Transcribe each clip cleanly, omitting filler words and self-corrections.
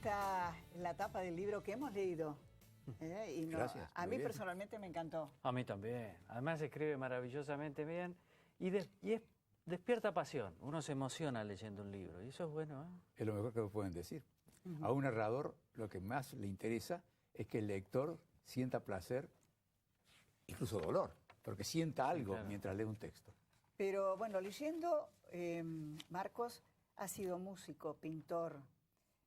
está la tapa del libro que hemos leído. Y no, Gracias. A mí personalmente me encantó. A mí también. Además escribe maravillosamente bien y despierta pasión. Uno se emociona leyendo un libro y eso es bueno, ¿eh? Es lo mejor que me pueden decir. A un narrador lo que más le interesa es que el lector sienta placer, incluso dolor, porque sienta algo claro, mientras lee un texto. Pero bueno, leyendo, Marcos ha sido músico, pintor,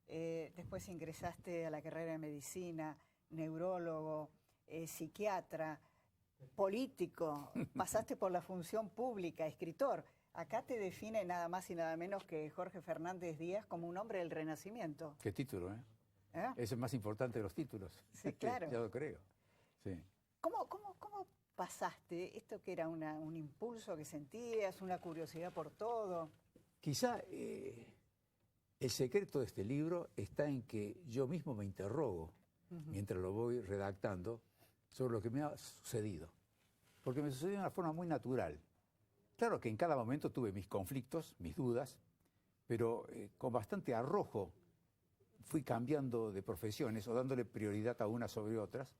después ingresaste a la carrera de medicina, neurólogo, psiquiatra, político, pasaste por la función pública, escritor. Acá te define nada más y nada menos que Jorge Fernández Díaz como un hombre del Renacimiento. Qué título, ¿eh? ¿Eh? Es el más importante de los títulos. Sí, claro. Ya lo creo. Sí. ¿Cómo pasaste esto que era un impulso que sentías, una curiosidad por todo? Quizá el secreto de este libro está en que yo mismo me interrogo, mientras lo voy redactando, sobre lo que me ha sucedido. Porque me sucedió de una forma muy natural. Claro que en cada momento tuve mis conflictos, mis dudas, pero con bastante arrojo fui cambiando de profesiones o dándole prioridad a unas sobre otras,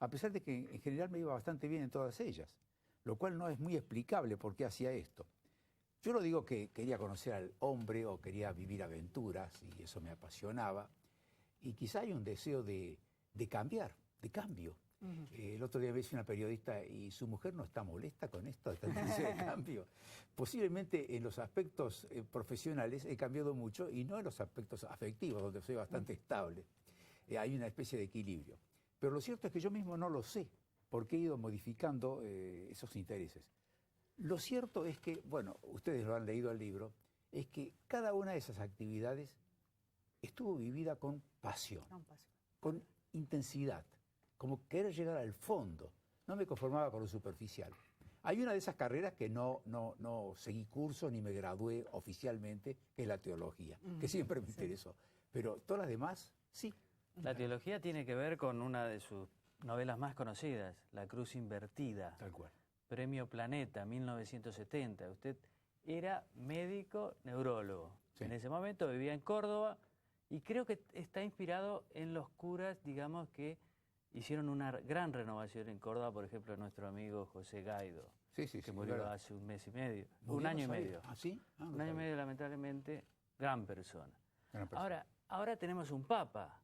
a pesar de que en general me iba bastante bien en todas ellas, lo cual no es muy explicable por qué hacía esto. Yo no digo que quería conocer al hombre o quería vivir aventuras, y eso me apasionaba, y quizá hay un deseo de cambiar, de cambio. El otro día me dice una periodista, ¿y su mujer no está molesta con esto de tanta deseo de cambio? Posiblemente en los aspectos profesionales he cambiado mucho y no en los aspectos afectivos, donde soy bastante estable. Hay una especie de equilibrio. Pero lo cierto es que yo mismo no lo sé, porque he ido modificando esos intereses. Lo cierto es que, bueno, ustedes lo han leído el libro, es que cada una de esas actividades estuvo vivida con pasión, con intensidad, como querer llegar al fondo. No me conformaba con lo superficial. Hay una de esas carreras que no seguí curso ni me gradué oficialmente, que es la teología, que siempre me interesó. Pero todas las demás, sí. La teología tiene que ver con una de sus novelas más conocidas, La Cruz Invertida. Tal cual. Premio Planeta, 1970. Usted era médico neurólogo. Sí. En ese momento vivía en Córdoba y creo que está inspirado en los curas, digamos, que hicieron una gran renovación en Córdoba, por ejemplo, nuestro amigo José Gaido, que murió claro. hace un mes y medio, ¿Murió? un año y No sabía. medio. ¿Ah, sí? Ah, no Un año y sabía. medio, lamentablemente, gran persona. Gran persona. Ahora tenemos un papa.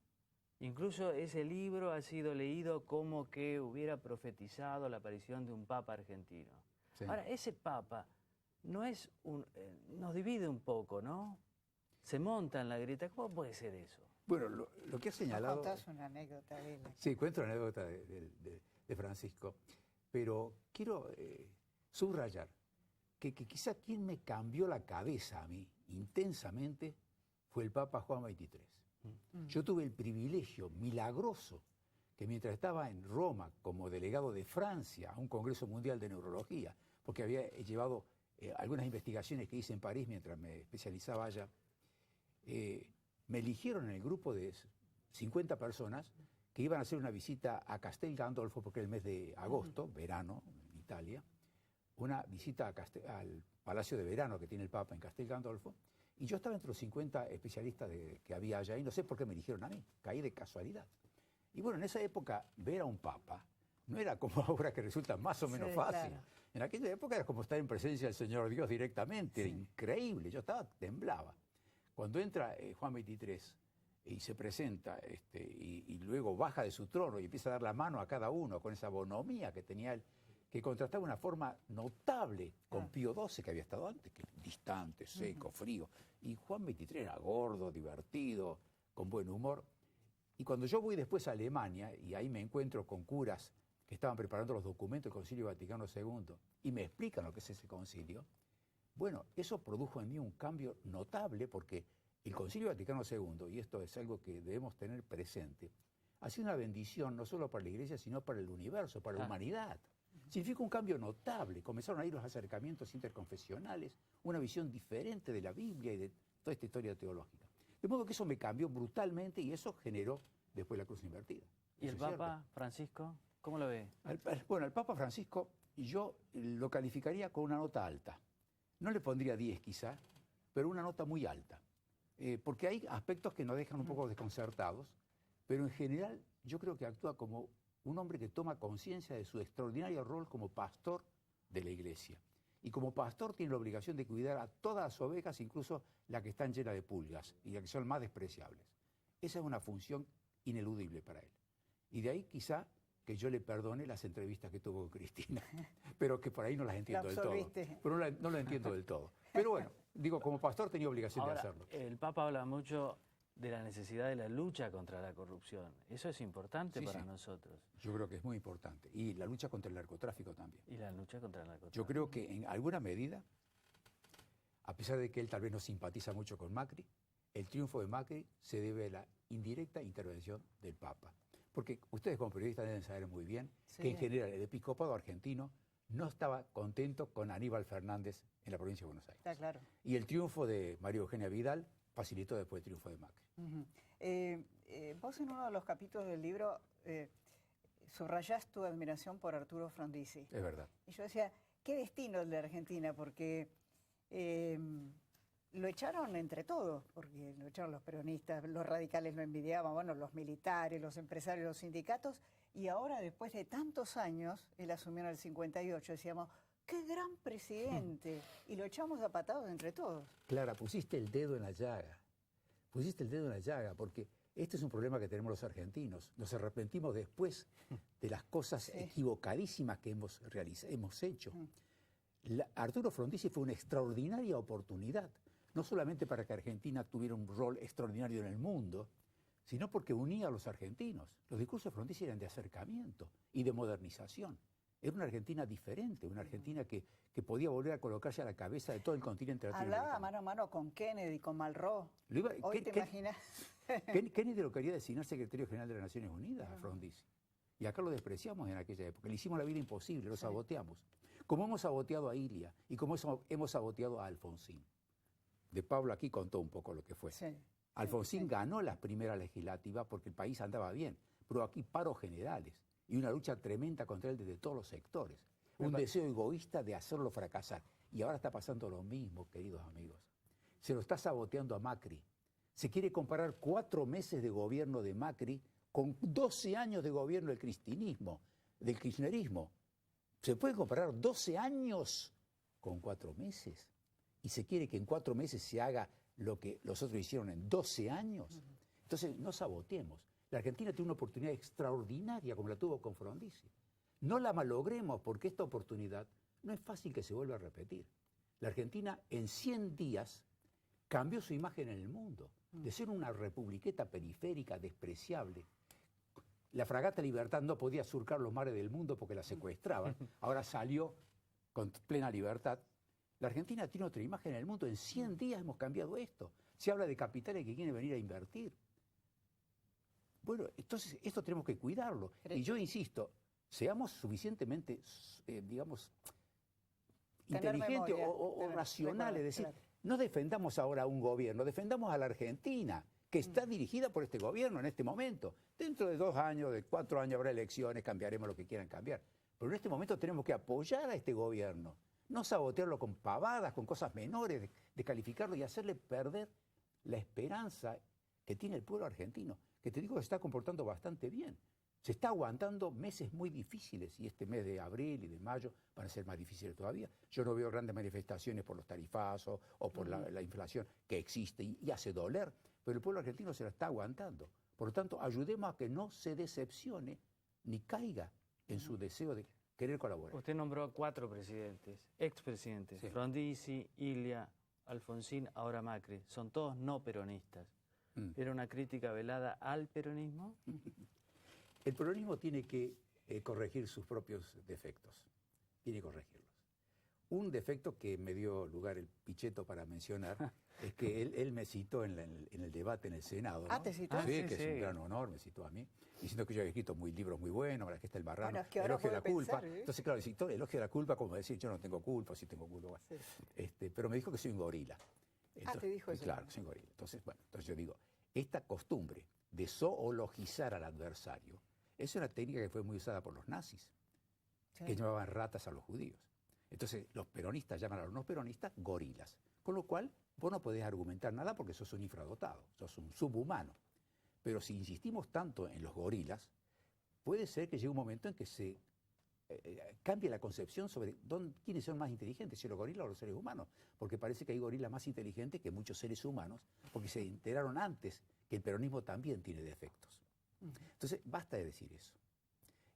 Incluso ese libro ha sido leído como que hubiera profetizado la aparición de un papa argentino. Sí. Ahora, ese papa no es nos divide un poco, ¿no? Se monta en la grieta. ¿Cómo puede ser eso? Bueno, lo que ha señalado... Contás una anécdota de él. Sí, cuento la anécdota de Francisco, pero quiero subrayar que quizá quien me cambió la cabeza a mí intensamente fue el Papa Juan XXIII. Yo tuve el privilegio milagroso que mientras estaba en Roma como delegado de Francia a un Congreso Mundial de Neurología, porque había llevado algunas investigaciones que hice en París mientras me especializaba allá, me eligieron en el grupo de 50 personas que iban a hacer una visita a Castel Gandolfo, porque era el mes de agosto, verano, en Italia, una visita al Palacio de Verano que tiene el Papa en Castel Gandolfo, y yo estaba entre los 50 especialistas que había allá, y no sé por qué me eligieron a mí, caí de casualidad. Y bueno, en esa época, ver a un Papa no era como ahora que resulta más o menos fácil. Claro. En aquella época era como estar en presencia del Señor Dios directamente, era increíble, yo temblaba. Cuando entra Juan XXIII y se presenta y luego baja de su trono y empieza a dar la mano a cada uno con esa bonomía que tenía él, que contrastaba una forma notable con Pío XII, que había estado antes, que distante, seco, frío. Y Juan XXIII era gordo, divertido, con buen humor. Y cuando yo voy después a Alemania, y ahí me encuentro con curas que estaban preparando los documentos del Concilio Vaticano II, y me explican lo que es ese concilio, bueno, eso produjo en mí un cambio notable, porque el Concilio Vaticano II, y esto es algo que debemos tener presente, ha sido una bendición no solo para la Iglesia, sino para el universo, para la humanidad. Significa un cambio notable. Comenzaron a ir los acercamientos interconfesionales, una visión diferente de la Biblia y de toda esta historia teológica. De modo que eso me cambió brutalmente y eso generó después la cruz invertida. ¿Y el Papa Francisco? ¿Cómo lo ve? Bueno, el Papa Francisco yo lo calificaría con una nota alta. No le pondría 10 quizá, pero una nota muy alta. porque hay aspectos que nos dejan un poco desconcertados, pero en general yo creo que actúa como un hombre que toma conciencia de su extraordinario rol como pastor de la iglesia. Y como pastor tiene la obligación de cuidar a todas las ovejas, incluso las que están llenas de pulgas y las que son más despreciables. Esa es una función ineludible para él. Y de ahí quizá que yo le perdone las entrevistas que tuvo con Cristina, pero que por ahí no las entiendo del todo. Pero no lo entiendo del todo. Pero bueno, digo, como pastor tenía obligación de hacerlo. El Papa habla mucho de la necesidad de la lucha contra la corrupción. Eso es importante para nosotros. Yo creo que es muy importante. Y la lucha contra el narcotráfico también. Y la lucha contra el narcotráfico. Yo creo que en alguna medida, a pesar de que él tal vez no simpatiza mucho con Macri, el triunfo de Macri se debe a la indirecta intervención del Papa. Porque ustedes como periodistas deben saber muy bien que en general el episcopado argentino no estaba contento con Aníbal Fernández en la provincia de Buenos Aires. Está claro. Y el triunfo de María Eugenia Vidal facilitó después el triunfo de Macri. Vos en uno de los capítulos del libro subrayás tu admiración por Arturo Frondizi. Es verdad. Y yo decía, qué destino el de Argentina, porque lo echaron entre todos, porque lo echaron los peronistas, los radicales lo envidiaban, bueno, los militares, los empresarios, los sindicatos, y ahora después de tantos años, él asumió en el 58, decíamos, ¡qué gran presidente! Y lo echamos a patados entre todos. Clara, pusiste el dedo en la llaga. Pusiste el dedo en la llaga, porque este es un problema que tenemos los argentinos. Nos arrepentimos después de las cosas equivocadísimas que hemos hecho. Arturo Frondizi fue una extraordinaria oportunidad, no solamente para que Argentina tuviera un rol extraordinario en el mundo, sino porque unía a los argentinos. Los discursos de Frondizi eran de acercamiento y de modernización. Era una Argentina diferente, una Argentina que podía volver a colocarse a la cabeza de todo el continente latinoamericano. Hablaba mano a mano con Kennedy, con Malraux. Hoy te imaginas. Kennedy lo quería designar secretario general de las Naciones Unidas, a Frondizi. Y acá lo despreciamos en aquella época. Le hicimos la vida imposible, lo saboteamos. Como hemos saboteado a Ilia y como hemos saboteado a Alfonsín. De Pablo aquí contó un poco lo que fue. Alfonsín ganó las primeras legislativas porque el país andaba bien, pero aquí paros generales y una lucha tremenda contra él desde todos los sectores. Un deseo egoísta de hacerlo fracasar. Y ahora está pasando lo mismo, queridos amigos. Se lo está saboteando a Macri. Se quiere comparar 4 meses de gobierno de Macri con 12 años de gobierno del cristinismo, del kirchnerismo. ¿Se puede comparar 12 años con 4 meses? Y se quiere que en 4 meses se haga lo que los otros hicieron en 12 años. Entonces, no saboteemos. La Argentina tiene una oportunidad extraordinaria como la tuvo con Frondizi. No la malogremos porque esta oportunidad no es fácil que se vuelva a repetir. La Argentina en 100 días cambió su imagen en el mundo. De ser una republiqueta periférica, despreciable. La fragata Libertad no podía surcar los mares del mundo porque la secuestraban. Ahora salió con plena libertad. La Argentina tiene otra imagen en el mundo. En 100 días hemos cambiado esto. Se habla de capitales que quieren venir a invertir. Bueno, entonces esto tenemos que cuidarlo. Y yo insisto, seamos suficientemente, digamos, inteligentes o racionales. Es decir, no defendamos ahora a un gobierno, defendamos a la Argentina, que está dirigida por este gobierno en este momento. Dentro de 2 años, de 4 años habrá elecciones, cambiaremos lo que quieran cambiar. Pero en este momento tenemos que apoyar a este gobierno, no sabotearlo con pavadas, con cosas menores, descalificarlo y hacerle perder la esperanza que tiene el pueblo argentino, que te digo que se está comportando bastante bien. Se está aguantando meses muy difíciles y este mes de abril y de mayo van a ser más difíciles todavía. Yo no veo grandes manifestaciones por los tarifazos o por la inflación que existe y hace doler, pero el pueblo argentino se la está aguantando. Por lo tanto, ayudemos a que no se decepcione ni caiga en su deseo de querer colaborar. Usted nombró a 4 presidentes, expresidentes, Frondizi, Ilia, Alfonsín, ahora Macri. Son todos no peronistas. ¿Era una crítica velada al peronismo? El peronismo tiene que corregir sus propios defectos. Tiene que corregirlos. Un defecto que me dio lugar el Pichetto para mencionar es que él me citó en el debate en el Senado, ¿no? ¿Te citó? Sí, que es un gran honor, me citó a mí, diciendo que yo había escrito libros muy buenos, la Gesta del Marrano, Bueno, es que Elogio de la Culpa. Pensar, Entonces, claro, citó Elogio de la Culpa como decir, yo no tengo culpa, sí tengo culpa. Pero me dijo que soy un gorila. Entonces, te dijo eso. Claro, soy un gorila. Entonces, bueno, yo digo, esta costumbre de zoologizar al adversario es una técnica que fue muy usada por los nazis, que llamaban ratas a los judíos. Entonces, los peronistas llaman a los no peronistas gorilas. Con lo cual, vos no podés argumentar nada porque sos un infradotado, sos un subhumano. Pero si insistimos tanto en los gorilas, puede ser que llegue un momento en que se cambie la concepción sobre quiénes son más inteligentes, si los gorilas o los seres humanos, porque parece que hay gorilas más inteligentes que muchos seres humanos, porque se enteraron antes que el peronismo también tiene defectos. Entonces, basta de decir eso.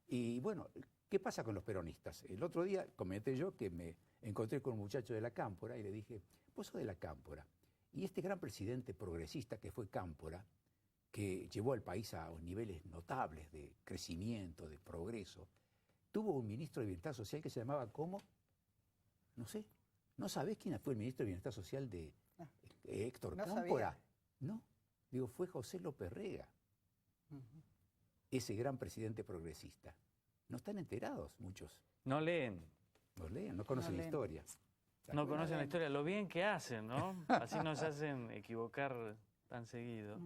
Y bueno, ¿qué pasa con los peronistas? El otro día comenté yo que me encontré con un muchacho de la Cámpora y le dije, vos sos de la Cámpora, y este gran presidente progresista que fue Cámpora, que llevó al país a niveles notables de crecimiento, de progreso, tuvo un ministro de Bienestar Social que se llamaba ¿cómo? No sé. ¿No sabés quién fue el ministro de Bienestar Social de Héctor no Cámpora? sabía. No. Digo, fue José López Rega, ese gran presidente progresista. No están enterados muchos. No leen. No leen, no conocen la historia. No conocen la historia, lo bien que hacen, ¿no? Así nos hacen equivocar tan seguido.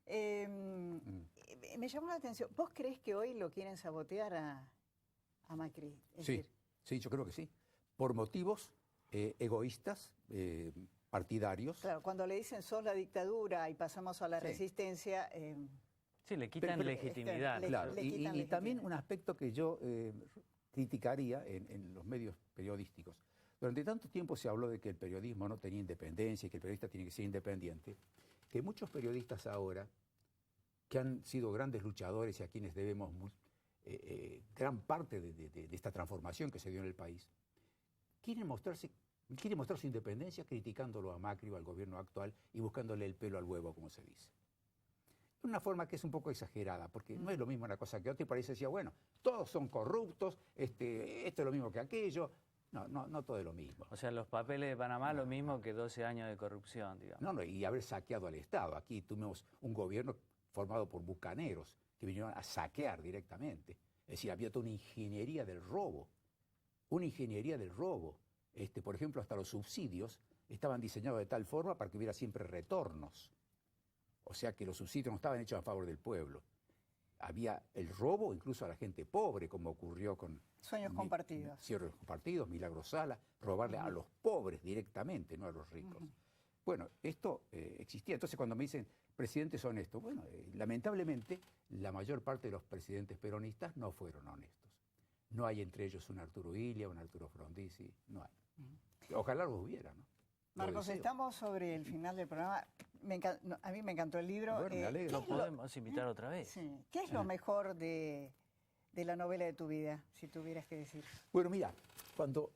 Me llamó la atención. ¿Vos creés que hoy lo quieren sabotear a Macri? Sí, yo creo que sí. Por motivos egoístas, partidarios. Claro, cuando le dicen sos la dictadura y pasamos a la resistencia... sí, le quitan legitimidad. Claro, le quitan y legitimidad. también un aspecto que yo criticaría en los medios periodísticos. Durante tanto tiempo se habló de que el periodismo no tenía independencia y que el periodista tiene que ser independiente, que muchos periodistas ahora, que han sido grandes luchadores y a quienes debemos gran parte de esta transformación que se dio en el país, quieren mostrar su independencia criticándolo a Macri o al gobierno actual y buscándole el pelo al huevo, como se dice. De una forma que es un poco exagerada, porque no es lo mismo una cosa que otra, y parece decía, bueno, todos son corruptos, esto es lo mismo que aquello. No todo es lo mismo. O sea, los papeles de Panamá lo mismo que 12 años de corrupción, digamos. Y haber saqueado al Estado. Aquí tuvimos un gobierno formado por bucaneros que vinieron a saquear directamente. Es decir, había toda una ingeniería del robo. Una ingeniería del robo. Por ejemplo, hasta los subsidios estaban diseñados de tal forma para que hubiera siempre retornos. O sea que los subsidios no estaban hechos a favor del pueblo. Había el robo incluso a la gente pobre, como ocurrió con... Sueños compartidos. Sueños compartidos, Milagro Sala, robarle a los pobres directamente, no a los ricos. Bueno, esto existía. Entonces cuando me dicen presidentes honestos, bueno, lamentablemente la mayor parte de los presidentes peronistas no fueron honestos. No hay entre ellos un Arturo Illia, un Arturo Frondizi, no hay. Ojalá los hubiera, ¿no? Marcos, estamos sobre el final del programa. A mí me encantó el libro. Bueno, me alegro. ¿Lo podemos invitar otra vez? Sí. ¿Qué es lo mejor de la novela de tu vida, si tuvieras que decir? Bueno, mira, cuando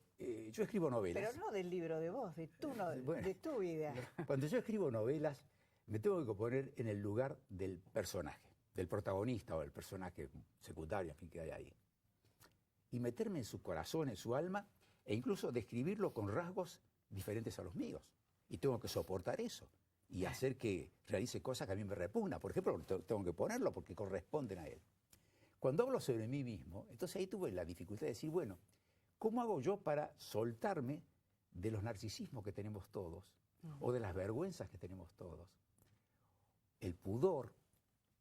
yo escribo novelas... Pero no del libro de vos, de tu vida. Cuando yo escribo novelas, me tengo que poner en el lugar del personaje, del protagonista o del personaje secundario, en fin, que hay ahí. Y meterme en su corazón, en su alma, e incluso describirlo con rasgos diferentes a los míos. Y tengo que soportar eso y hacer que realice cosas que a mí me repugnan. Por ejemplo, tengo que ponerlo porque corresponden a él. Cuando hablo sobre mí mismo, entonces ahí tuve la dificultad de decir, bueno, ¿cómo hago yo para soltarme de los narcisismos que tenemos todos o de las vergüenzas que tenemos todos? El pudor,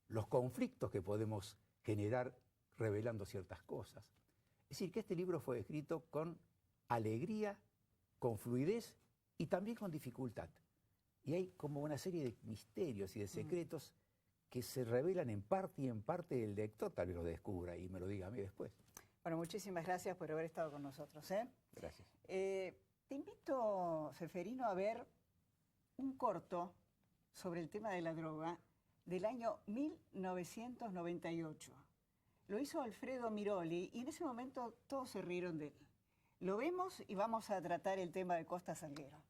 los conflictos que podemos generar revelando ciertas cosas. Es decir, que este libro fue escrito con alegría, con fluidez y también con dificultad. Y hay como una serie de misterios y de secretos que se revelan en parte y en parte el lector tal vez lo descubra y me lo diga a mí después. Bueno, muchísimas gracias por haber estado con nosotros. Gracias. Te invito, Ceferino, a ver un corto sobre el tema de la droga del año 1998. Lo hizo Alfredo Miroli y en ese momento todos se rieron de él. Lo vemos y vamos a tratar el tema de Costa Salguero.